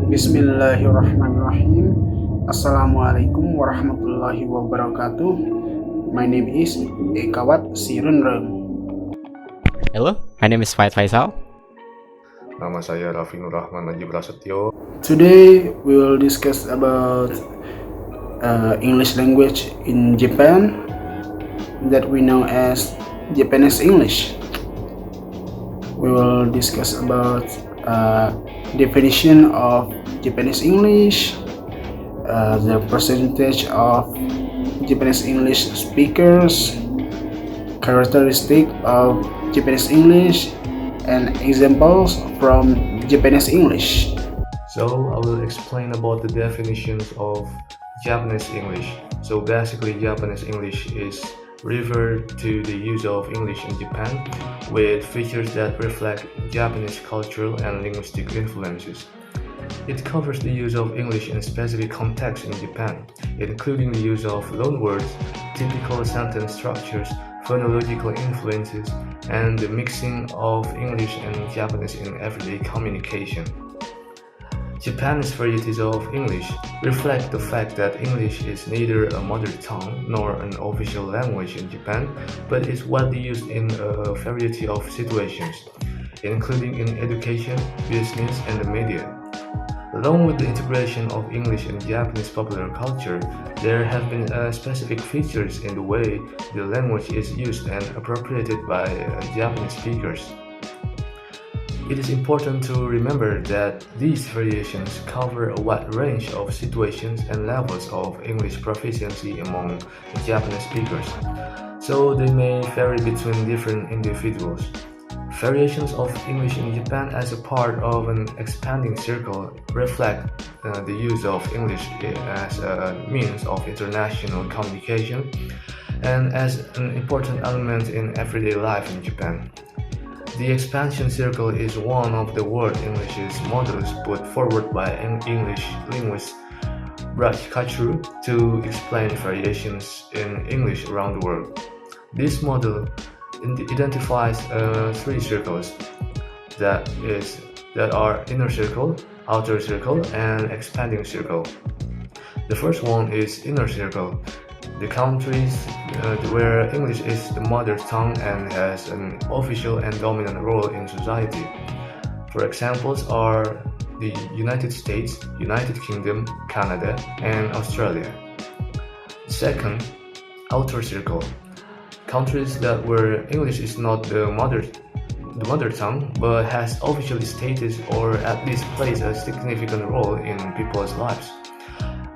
Bismillahirrahmanirrahim. Assalamualaikum warahmatullahi wabarakatuh. My name is Ekkawat Sriruenroeng. Hello, my name is Fayyadl Faishal. Nama saya Rafi Nurrahman Aji P. Today we will discuss about English language in Japan that we know as Japanese English. We will discuss about definition of Japanese English, the percentage of Japanese English speakers, characteristic of Japanese English, and examples from Japanese English. So I will explain about the definitions of Japanese English. So basically Japanese English is referred to the use of English in Japan with features that reflect Japanese cultural and linguistic influences. It covers the use of English in specific contexts in Japan, including the use of loanwords, typical sentence structures, phonological influences, and the mixing of English and Japanese in everyday communication. Japan's varieties of English reflect the fact that English is neither a mother tongue nor an official language in Japan, but is widely used in a variety of situations, including in education, business, and the media. Along with the integration of English in Japanese popular culture, there have been specific features in the way the language is used and appropriated by Japanese speakers. It is important to remember that these variations cover a wide range of situations and levels of English proficiency among Japanese speakers, so they may vary between different individuals. Variations of English in Japan as a part of an expanding circle reflect the use of English as a means of international communication and as an important element in everyday life in Japan. The expansion circle is one of the world English's models put forward by an English linguist Rafi to explain variations in English around the world. This model identifies three circles that are inner circle, outer circle, and expanding circle. The first one is inner circle. The countries where English is the mother tongue and has an official and dominant role in society. For examples are the United States, United Kingdom, Canada, and Australia. Second, outer circle. Countries where English is not the mother tongue but has official status or at least plays a significant role in people's lives.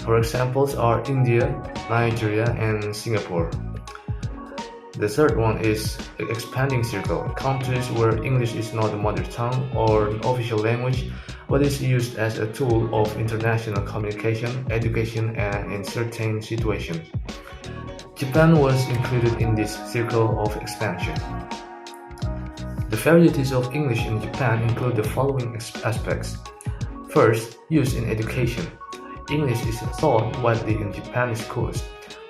For examples are India, Nigeria, and Singapore. The third one is the expanding circle, countries where English is not the mother tongue or an official language, but is used as a tool of international communication, education, and in certain situations. Japan was included in this circle of expansion. The varieties of English in Japan include the following aspects. First, use in education. English is taught widely in Japanese schools,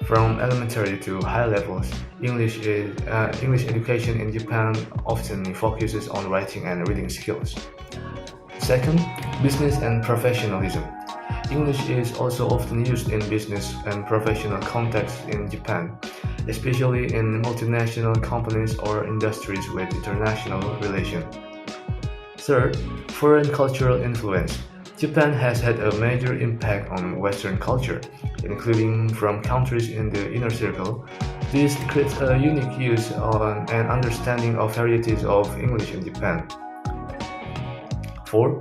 from elementary to high levels. English education in Japan often focuses on writing and reading skills. Second, business and professionalism. English is also often used in business and professional contexts in Japan, especially in multinational companies or industries with international relations. Third, foreign cultural influence. Japan has had a major impact on Western culture, including from countries in the inner circle. This creates a unique use and understanding of varieties of English in Japan. 4.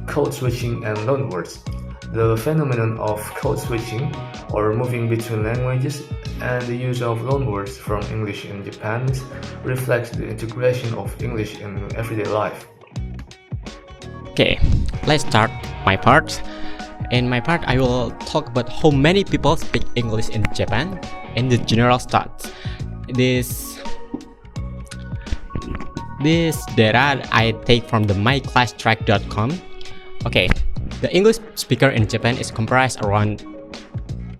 Code switching and loanwords. The phenomenon of code switching, or moving between languages, and the use of loanwords from English in Japanese reflects the integration of English in everyday life. Okay, let's start my part. In my part, I will talk about how many people speak English in Japan and the general stats. This data I take from the myclasstrack.com. Okay, the English speaker in Japan is comprised around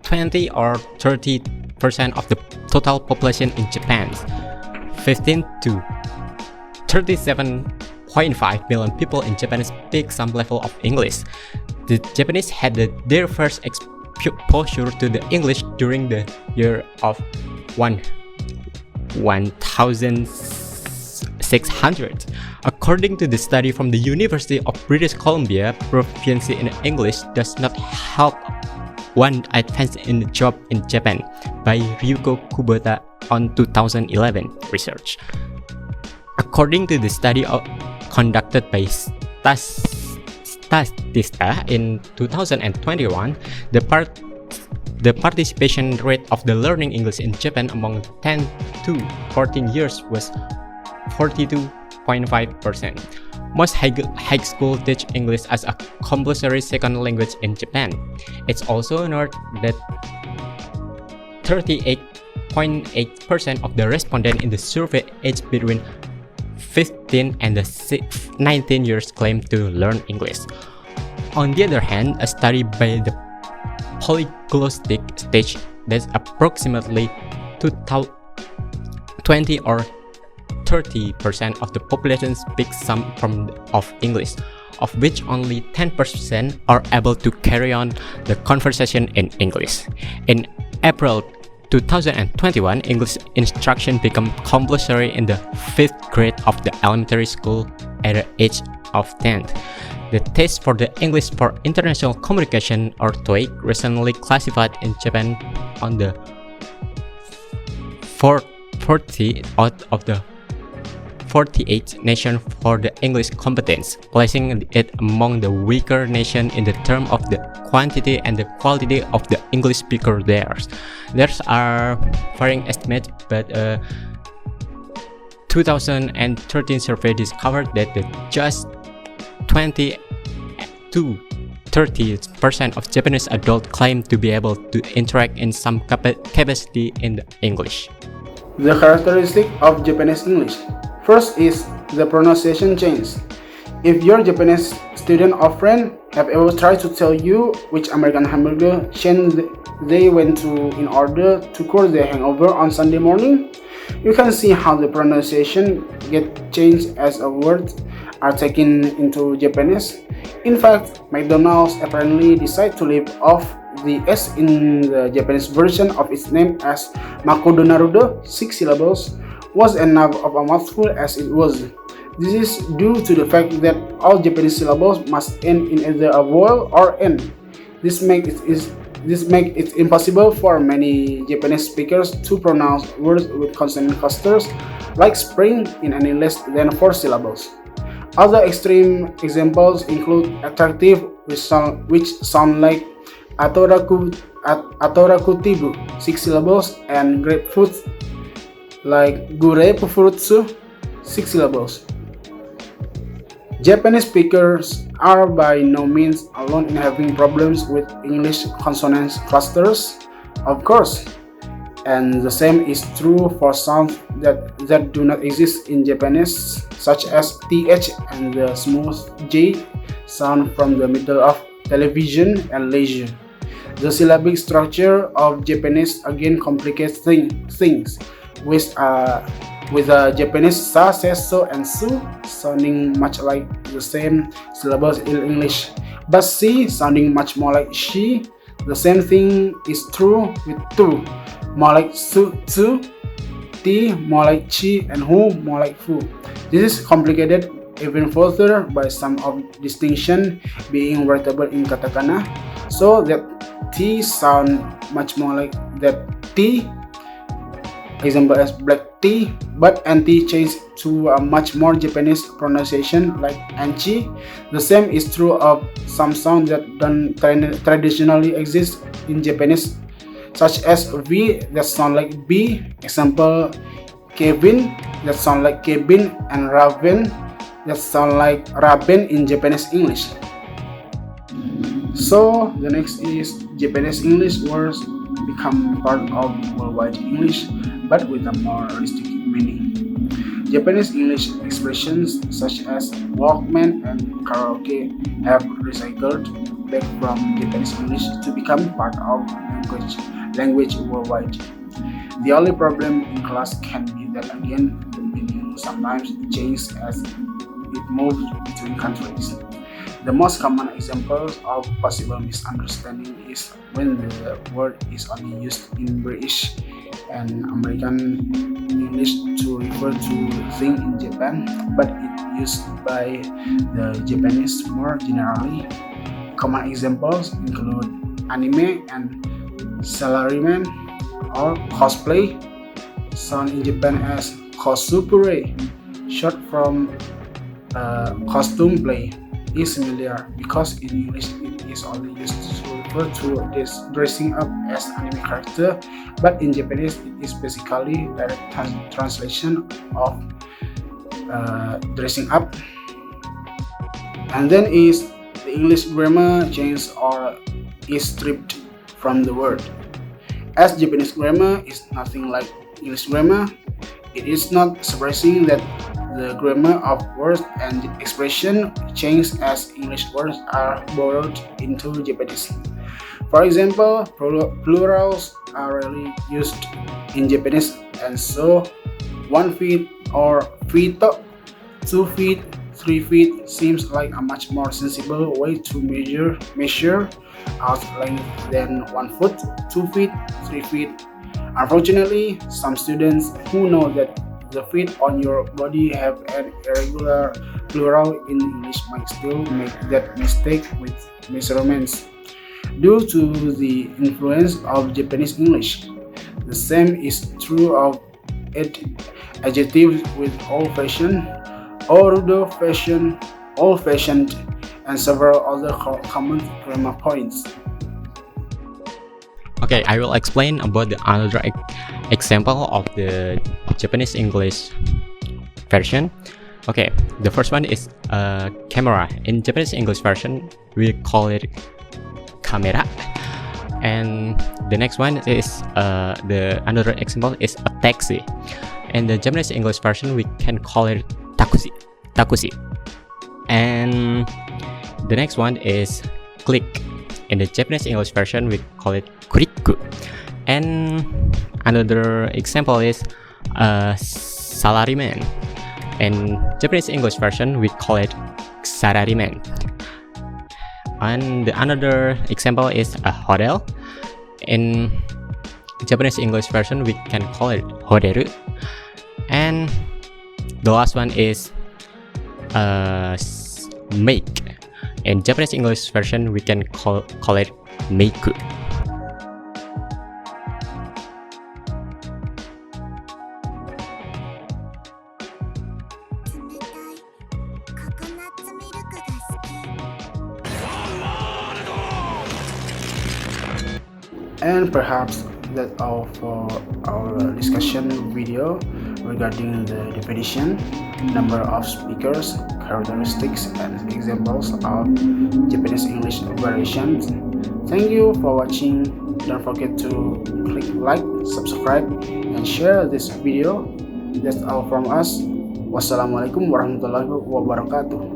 20 or 30% of the total population in Japan. 15 to 37 1.5 million people in Japan speak some level of English. The Japanese had their first exposure to the English during the year of 1600. According to the study from the University of British Columbia, proficiency in English does not help one advance in the job in Japan by Ryuko Kubota on 2011 research. According to the study conducted by Statista in 2021, the participation rate of the learning English in Japan among 10 to 14 years was 42.5%. Most high school teach English as a compulsory second language in Japan. It's also noted that 38.8% of the respondents in the survey aged between 15 and 19 years claim to learn English. On the other hand, a study by the Polyglotic stage that approximately 20 or 30% of the population speaks some form of English, of which only 10% are able to carry on the conversation in English. In April 2021, English instruction became compulsory in the 5th grade of the elementary school at the age of 10. The test for the English for International Communication or TOEIC recently classified in Japan on the 40 out of the 48 nations for the English competence, placing it among the weaker nations in the term of the quantity and the quality of the English speaker there. There are varying estimates, but 2013 survey discovered that just 20 to 30% of Japanese adults claim to be able to interact in some capacity in English. The characteristic of Japanese English. First is the pronunciation change. If your Japanese student or friend have ever tried to tell you which American hamburger chain they went to in order to cure their hangover on Sunday morning, you can see how the pronunciation get changed as a word are taken into Japanese. In fact, McDonald's apparently decided to leave off the S in the Japanese version of its name as Makoto Naruto, 6 syllables, was enough of a mouthful as it was. This is due to the fact that all Japanese syllables must end in either a vowel or N. This makes it impossible for many Japanese speakers to pronounce words with consonant clusters like spring in any less than 4 syllables. Other extreme examples include attractive, which sound like Atorakutibu, 6 syllables, and grapefruit, like Gurepufurutsu, 6 syllables. Japanese speakers are by no means alone in having problems with English consonant clusters, of course, and the same is true for sounds that do not exist in Japanese, such as th and the smooth j sound from the middle of television and leisure. The syllabic structure of Japanese again complicates things, with Japanese sa, se, so, and su sounding much like the same syllables in English, but si sounding much more like she. The same thing is true with tu, more like su, tsu, ti more like chi, and hu more like fu. This is complicated even further by some of distinction being writable in katakana, so that t sound much more like that t, example as black tea, but anti changed to a much more Japanese pronunciation like anchi. The same is true of some sounds that don't traditionally exist in Japanese, such as v that sound like b, example Kevin that sound like Kevin, and Raven that sound like Raben in Japanese English. So the next is Japanese English words become part of worldwide English, but with a more restricted meaning. Japanese English expressions such as Walkman and karaoke have recycled back from Japanese English to become part of language worldwide. The only problem in class can be that again the meaning sometimes changes as it moves between countries. The most common examples of possible misunderstanding is when the word is only used in British and American English to refer to things in Japan, but it used by the Japanese more generally. Common examples include anime and salaryman or cosplay, sound in Japan as cosplay, short from costume play, is familiar because in English it is only used to refer to this dressing up as anime character, but in Japanese it is basically direct translation of dressing up. And then is the English grammar changed or is stripped from the word. As Japanese grammar is nothing like English grammar, it is not surprising that the grammar of words and expression change as English words are borrowed into Japanese. For example, plurals are rarely used in Japanese, and so 1 feet or fito, 2 feet, 3 feet seems like a much more sensible way to measure out length than 1 foot, 2 feet, 3 feet. Unfortunately, some students who know that the feet on your body have an irregular plural in English might still make that mistake with measurements due to the influence of Japanese English. The same is true of adjectives with old-fashioned, old-fashioned, and several other common grammar points. Okay, I will explain about the another example of the Japanese English version. Okay, the first one is camera. In Japanese English version, we call it camera. And the next one is the another example is a taxi. In the Japanese English version, we can call it takushi. And the next one is click. In the Japanese English version, we call it kuriku. And another example is salaryman. In Japanese English version, we call it salaryman. And the another example is a hotel. In Japanese English version, we can call it hoteru. And the last one is make. In Japanese English version, we can call it meiku. And perhaps that's all for our discussion video regarding the definition, number of speakers, characteristics, and examples of Japanese English variations. Thank you for watching. Don't forget to click like, subscribe, and share this video. That's all from us. Wassalamualaikum warahmatullahi wabarakatuh.